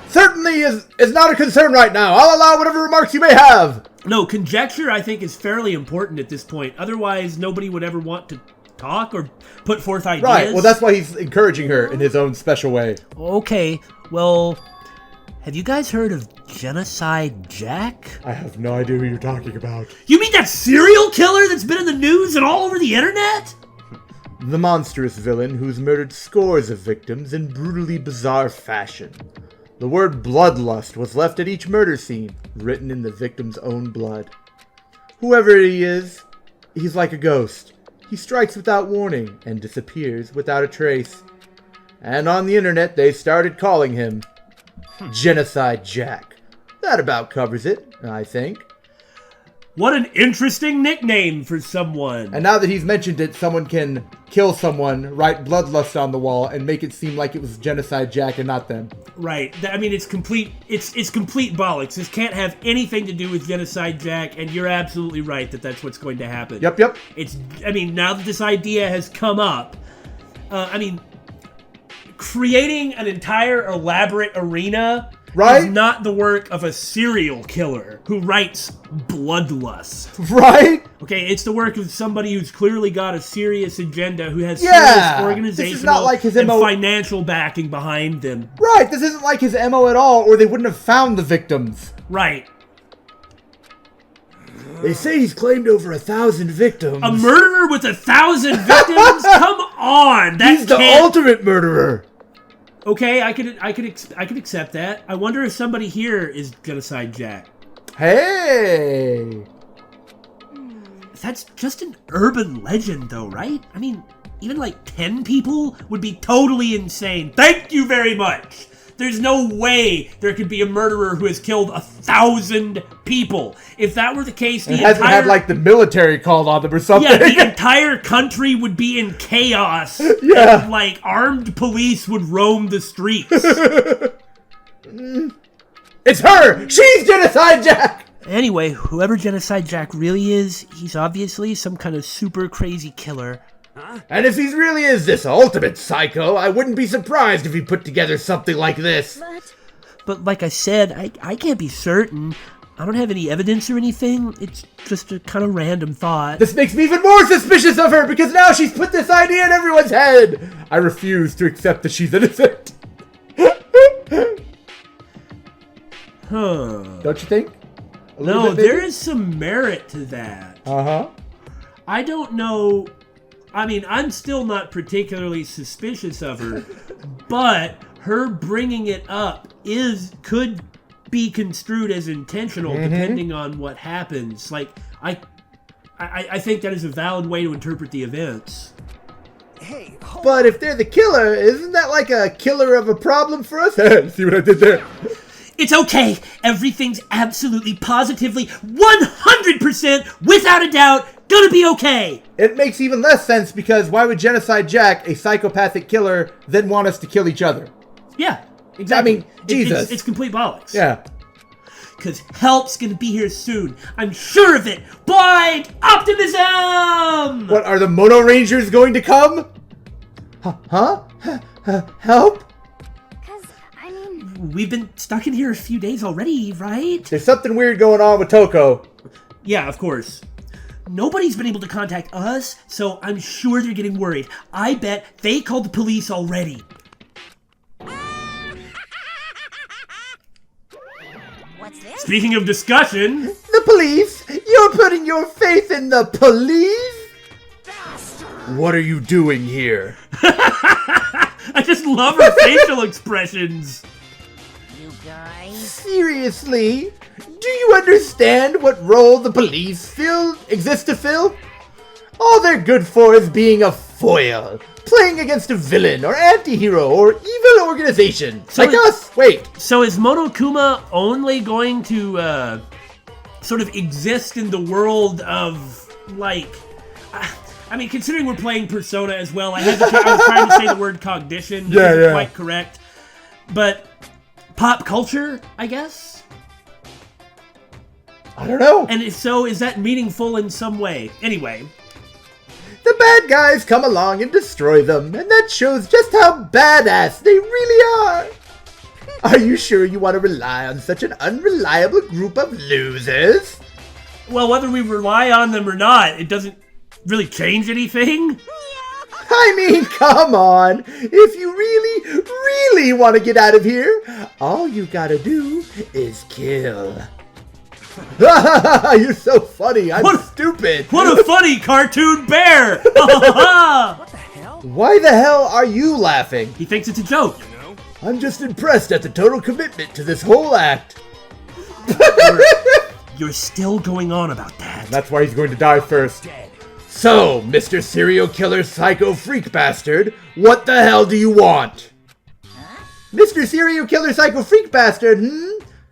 Certainly is not a concern right now. I'll allow whatever remarks you may have. No, conjecture, I think, is fairly important at this point. Otherwise, nobody would ever want to talk or put forth ideas. Right, well, that's why he's encouraging her in his own special way. Okay, well, have you guys heard of Genocide Jack? I have no idea who you're talking about. You mean that serial killer that's been in the news and all over the internet? The monstrous villain who's murdered scores of victims in brutally bizarre fashion. The word bloodlust was left at each murder scene, written in the victim's own blood. Whoever he is, he's like a ghost. He strikes without warning and disappears without a trace. And on the internet, they started calling him Genocide Jack. That about covers it, I think. What an interesting nickname for someone. And now that he's mentioned it, someone can kill someone, write bloodlust on the wall, and make it seem like it was Genocide Jack and not them. Right. I mean, it's complete bollocks. This can't have anything to do with Genocide Jack, and you're absolutely right that that's what's going to happen. Yep. Now that this idea has come up, creating an entire elaborate arena is not the work of a serial killer who writes bloodlust. Right? Okay, it's the work of somebody who's clearly got a serious agenda, who has serious organizational and financial backing behind them. Right, this isn't like his MO at all, or they wouldn't have found the victims. Right. They say he's claimed over 1,000 victims. A murderer with 1,000 victims? Come on! He's the ultimate murderer. Okay, I could accept that. I wonder if somebody here is Genocide Jack. Hey! That's just an urban legend, though, right? I mean, even like 10 people would be totally insane. Thank you very much. There's no way there could be a murderer who has killed 1,000 people. If that were the case, the hasn't entire... had, like, the military called on them or something. Yeah, the entire country would be in chaos. Yeah. And, like, armed police would roam the streets. It's her! She's Genocide Jack! Anyway, whoever Genocide Jack really is, he's obviously some kind of super crazy killer. And if he really is this ultimate psycho, I wouldn't be surprised if he put together something like this. But like I said, I can't be certain. I don't have any evidence or anything. It's just a kind of random thought. This makes me even more suspicious of her because now she's put this idea in everyone's head. I refuse to accept that she's innocent. Huh. Don't you think? No, there is some merit to that. Uh-huh. I don't know. I mean, I'm still not particularly suspicious of her, but her bringing it up could be construed as intentional depending on what happens. Like, I think that is a valid way to interpret the events. Hey, But if they're the killer, isn't that like a killer of a problem for us? See what I did there? It's okay. Everything's absolutely, positively, 100%, without a doubt, gonna be okay. It makes even less sense because why would Genocide Jack, a psychopathic killer, then want us to kill each other? Yeah, exactly. I mean, Jesus. It's complete bollocks. Yeah. Because help's gonna be here soon. I'm sure of it. Blind optimism! What, are the Mono Rangers going to come? Huh? Help? Because, I mean, We've been stuck in here a few days already, right? There's something weird going on with Toko. Yeah, of course. Nobody's been able to contact us, so I'm sure they're getting worried. I bet they called the police already. what's this? Speaking of discussion... The police? You're putting your faith in the police? What are you doing here? I just love her facial expressions. You guys? Seriously? Do you understand what role the police exist to fill? All they're good for is being a foil, playing against a villain or anti-hero or evil organization. So like us. Wait. So is Monokuma only going to sort of exist in the world of, like... I mean, considering we're playing Persona as well, I was trying to say the word cognition. Yeah, isn't yeah. quite correct. But pop culture, I guess? I don't know. And if so, is that meaningful in some way? Anyway. The bad guys come along and destroy them, and that shows just how badass they really are. Are you sure you want to rely on such an unreliable group of losers? Well, whether we rely on them or not, it doesn't really change anything. I mean, come on. If you really, really want to get out of here, all you gotta do is kill. You're so funny. I'm stupid. What a funny cartoon bear! What the hell? Why the hell are you laughing? He thinks it's a joke. I'm just impressed at the total commitment to this whole act. You're still going on about that. That's why he's going to die first. So, Mr. Serial Killer Psycho Freak Bastard, what the hell do you want? Mr. Serial Killer Psycho Freak Bastard,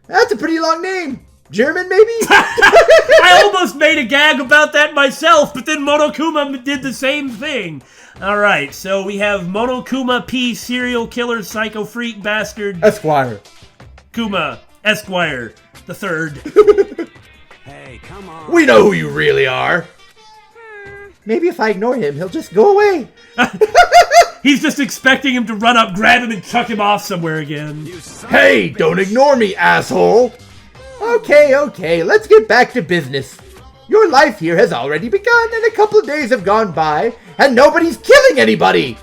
That's a pretty long name. German, maybe? I almost made a gag about that myself, but then Monokuma did the same thing. Alright, so we have Monokuma P. Serial Killer Psycho Freak Bastard Esquire. Kuma Esquire the Third. Hey, come on. We know who you really are. Maybe if I ignore him, he'll just go away. He's just expecting him to run up, grab him, and chuck him off somewhere again. Hey, don't ignore me, asshole. Okay, let's get back to business. Your life here has already begun, and a couple of days have gone by, and nobody's killing anybody.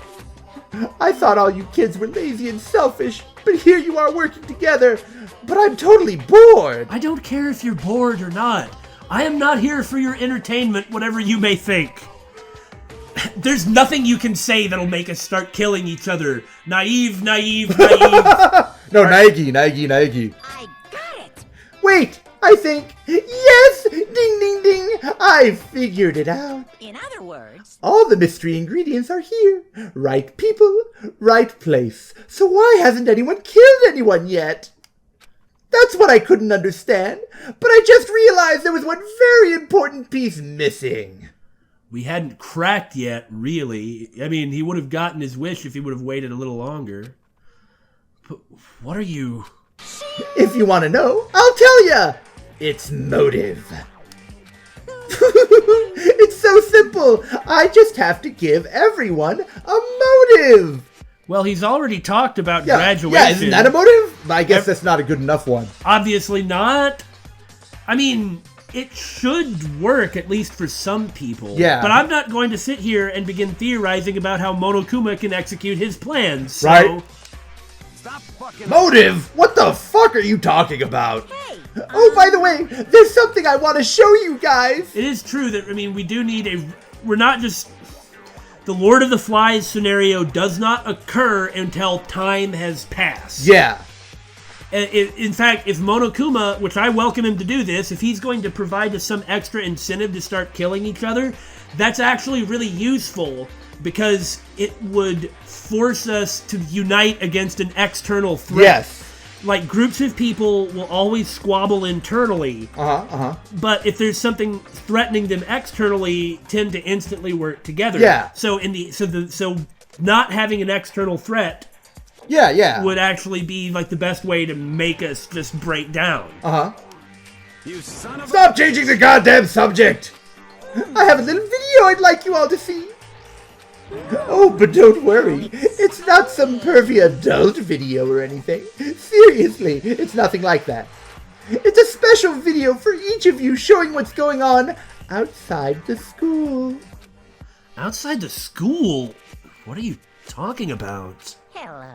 I thought all you kids were lazy and selfish, but here you are working together. But I'm totally bored. I don't care if you're bored or not. I am not here for your entertainment, whatever you may think. There's nothing you can say that'll make us start killing each other. Naive. No, Naegi. I got it. Wait, I think, yes, Ding, ding, ding! I figured it out. In other words, All the mystery ingredients are here. Right people, right place. So why hasn't anyone killed anyone yet? That's what I couldn't understand. But I just realized there was one very important piece missing. We hadn't cracked yet, really. I mean, he would have gotten his wish if he would have waited a little longer. But what are you... If you want to know, I'll tell ya. It's motive. It's so simple. I just have to give everyone a motive. Well, he's already talked about Yeah, graduation. yeah, isn't that a motive? I guess that's not a good enough one. Obviously not. I mean, it should work, at least for some people. Yeah. But I'm not going to sit here and begin theorizing about how Monokuma can execute his plans. So... Right. stop fucking. Motive? What the fuck are you talking about? Hey, Oh, by the way, there's something I want to show you guys. It is true that, I mean, we do need a... We're not just... The Lord of the Flies scenario does not occur until time has passed. Yeah. In fact, if Monokuma, which I welcome him to do this, if he's going to provide us some extra incentive to start killing each other, that's actually really useful because it would force us to unite against an external threat. Yes. Like, groups of people will always squabble internally, but if there's something threatening them externally, tend to instantly work together. Yeah. So so not having an external threat Yeah. would actually be like the best way to make us just break down. you son of a. Stop changing the goddamn subject. I have a little video I'd like you all to see. Oh, but don't worry. It's not some pervy adult video or anything. Seriously, it's nothing like that. It's a special video for each of you showing what's going on outside the school. Outside the school? What are you talking about? Hello.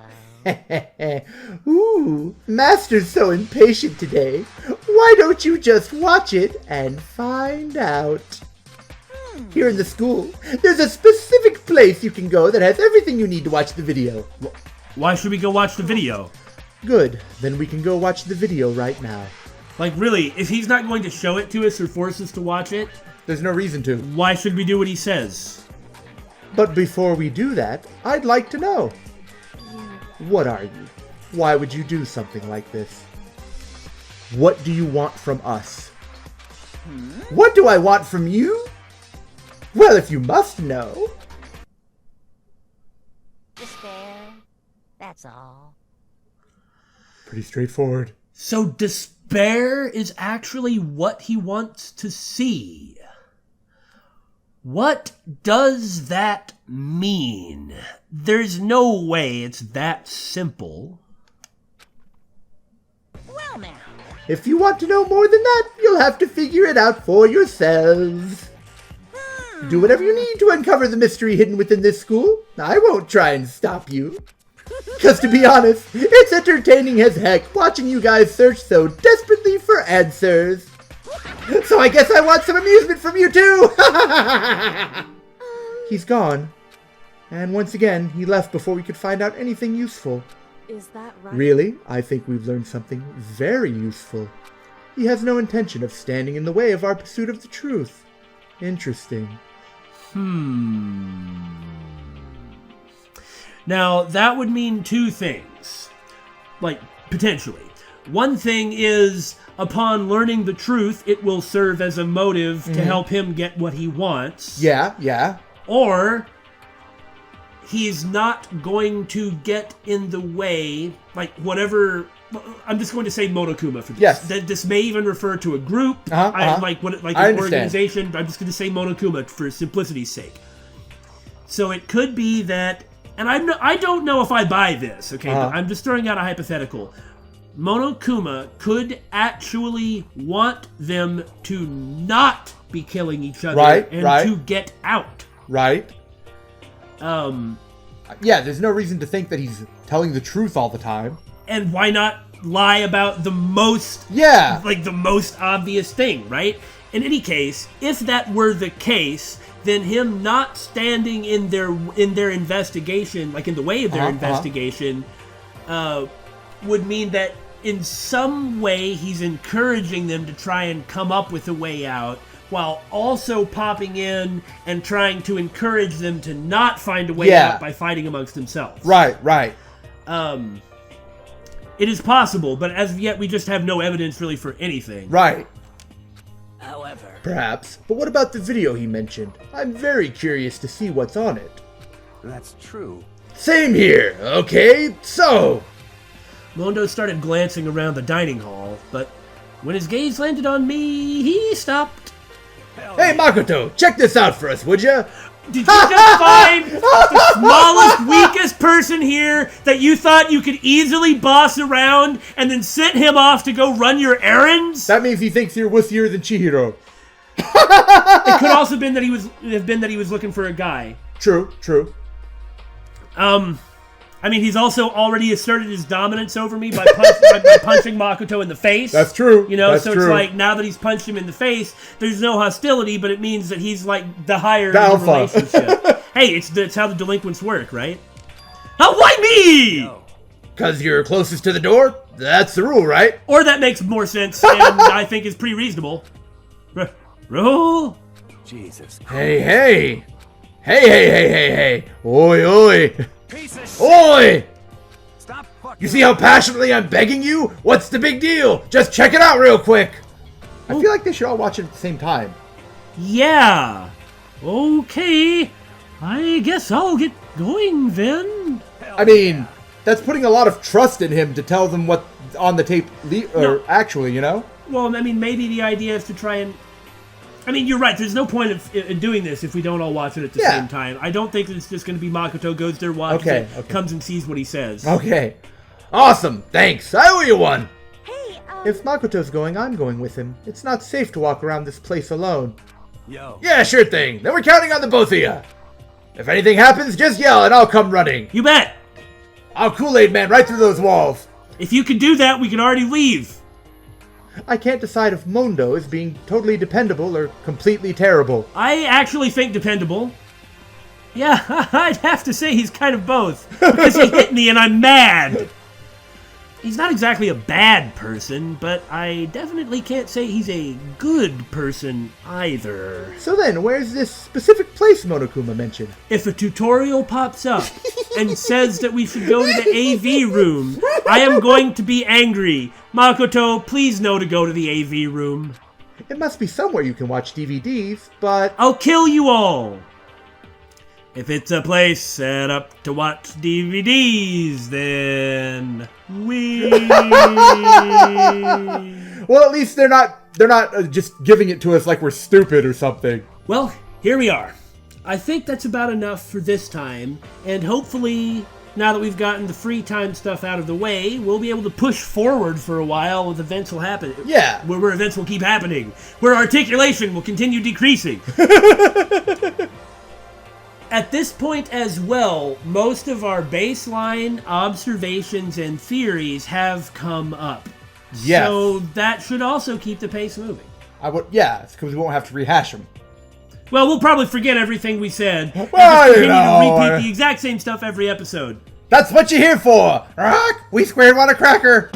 Ooh, Master's so impatient today. Why don't you just watch it and find out? Here in the school, there's a specific place you can go that has everything you need to watch the video. Why should we go watch the video? Good, then we can go watch the video right now. Like, really, if he's not going to show it to us or force us to watch it, There's no reason to. why should we do what he says? But before we do that, I'd like to know. What are you? Why would you do something like this? What do you want from us? What do I want from you? Well, if you must know. Despair. That's all. Pretty straightforward. So despair is actually what he wants to see. What does that mean? There's no way it's that simple. Well now. If you want to know more than that, you'll have to figure it out for yourselves. Do whatever you need to uncover the mystery hidden within this school. I won't try and stop you. Because to be honest, it's entertaining as heck watching you guys search so desperately for answers. So I guess I want some amusement from you too! He's gone. And once again, he left before we could find out anything useful. Is that right? Really, I think we've learned something very useful. He has no intention of standing in the way of our pursuit of the truth. Interesting. Now, that would mean two things. Like, potentially. One thing is, upon learning the truth, it will serve as a motive to help him get what he wants. Yeah. Or, he's not going to get in the way, like, whatever... I'm just going to say Monokuma for this. Yes. This may even refer to a group, like I an understand. organization. I'm just going to say Monokuma for simplicity's sake. So it could be that, and I don't know if I buy this, okay, but I'm just throwing out a hypothetical. Monokuma could actually want them to not be killing each other to get out. Right? Yeah, there's no reason to think that he's telling the truth all the time. And why not lie about the most, the most obvious thing, right? In any case, if that were the case, then him not standing in their investigation, like in the way of their investigation, would mean that in some way he's encouraging them to try and come up with a way out, while also popping in and trying to encourage them to not find a way out by fighting amongst themselves. Right. It is possible, but as of yet we just have no evidence really for anything. Right. However, Perhaps. But what about the video he mentioned? I'm very curious to see what's on it. That's true. Same here. Okay, so... Mondo started glancing around the dining hall, but when his gaze landed on me, he stopped. Hey, Makoto, check this out for us, would ya? Did you just find the smallest, weakest person here that you thought you could easily boss around and then sent him off to go run your errands? That means he thinks you're wussier than Chihiro. It could also have been that he was looking for a guy. True. I mean, he's also already asserted his dominance over me by punching Makoto in the face. That's true. You know, That's so true. it's like, now that he's punched him in the face, there's no hostility, but it means that he's like the higher The in the alpha. relationship. Hey, it's how the delinquents work, right? Oh, why me? Because you're closest to the door? That's the rule, right? Or that makes more sense, and I think is pretty reasonable. Roll. Jesus. Hey. Oi. Piece of shit. Oi! Stop fucking. You see how passionately I'm begging you? What's the big deal? Just check it out real quick. I feel like they should all watch it at the same time. Yeah. Okay. I guess I'll get going then. I mean, that's putting a lot of trust in him to tell them what on the tape actually, you know? Well, I mean, maybe the idea is to try and... I mean, you're right. There's no point in doing this if we don't all watch it at the same time. I don't think that it's just going to be Makoto goes there, watches it, comes and sees what he says. Okay. Awesome. Thanks. I owe you one. Hey, If Makoto's going, I'm going with him. It's not safe to walk around this place alone. Yo. Yeah, sure thing. Then we're counting on the both of you. If anything happens, just yell and I'll come running. You bet. I'll Kool-Aid Man right through those walls. If you could do that, we can already leave. I can't decide if Mondo is being totally dependable or completely terrible. I actually think dependable. Yeah, I'd have to say he's kind of both. Because he hit me and I'm mad. He's not exactly a bad person, but I definitely can't say he's a good person either. So then, where's this specific place Monokuma mentioned? If a tutorial pops up and says that we should go to the AV room, I am going to be angry. Makoto, please know to go to the AV room. It must be somewhere you can watch DVDs, but... I'll kill you all. If it's a place set up to watch DVDs, then we... Well, at least they're not just giving it to us like we're stupid or something. Well, here we are. I think that's about enough for this time, and hopefully, now that we've gotten the free time stuff out of the way, we'll be able to push forward for a while with events will happen. Yeah. Where events will keep happening. Where articulation will continue decreasing. At this point as well, most of our baseline observations and theories have come up. Yes. So that should also keep the pace moving. It's because we won't have to rehash them. Well, we'll probably forget everything we said and Well, just you continue know, to repeat the exact same stuff every episode. That's what you're here for! Rock! We squared one a cracker!